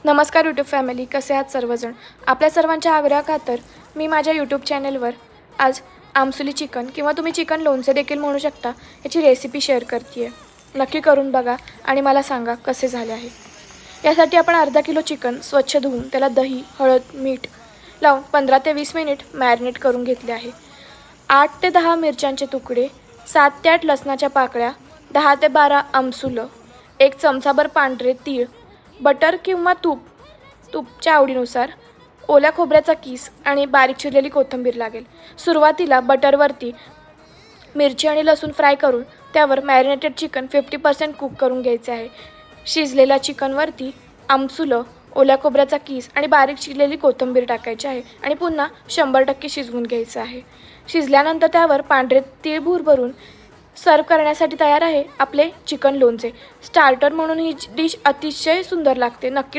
नमस्कार YouTube family, कसे आहात सर्वजण. आपल्या सर्वांच्या आग्रहाखातर मी माझ्या यूट्यूब चॅनलवर आज आमसुली चिकन किंवा तुम्ही चिकन लोणचे देखील म्हणू शकता याची रेसिपी शेअर करते आहे. नक्की करून बघा आणि मला सांगा कसे झाले आहे. यासाठी आपण अर्धा किलो चिकन स्वच्छ धुवून त्याला दही, हळद, मीठ लावून 15 ते 20 मिनिट मॅरिनेट करून घेतले आहे. 8 ते 10 मिरच्यांचे तुकडे, 7 ते 8 लसणाच्या पाकळ्या, 10 ते 12 आमसुलं, 1 चमचाभर पांढरे तीळ, बटर किंवा तुपच्या आवडीनुसार, ओल्या खोबऱ्याचा किस आणि बारीक चिरलेली कोथिंबीर लागेल. सुरुवातीला बटरवरती मिरची आणि लसूण फ्राय करून त्यावर मॅरिनेटेड चिकन 50% कुक करून घ्यायचे आहे. शिजलेल्या चिकनवरती आमसुलं, ओल्या खोबऱ्याचा किस आणि बारीक चिरलेली कोथिंबीर टाकायची आहे आणि पुन्हा 100% शिजवून घ्यायचं आहे. शिजल्यानंतर त्यावर पांढरे तीळ भुरभरून सर्व करण्यासाठी तयार आहे आपले चिकन लोणचे. स्टार्टर म्हणून ही डिश अतिशय सुंदर लागते. नक्की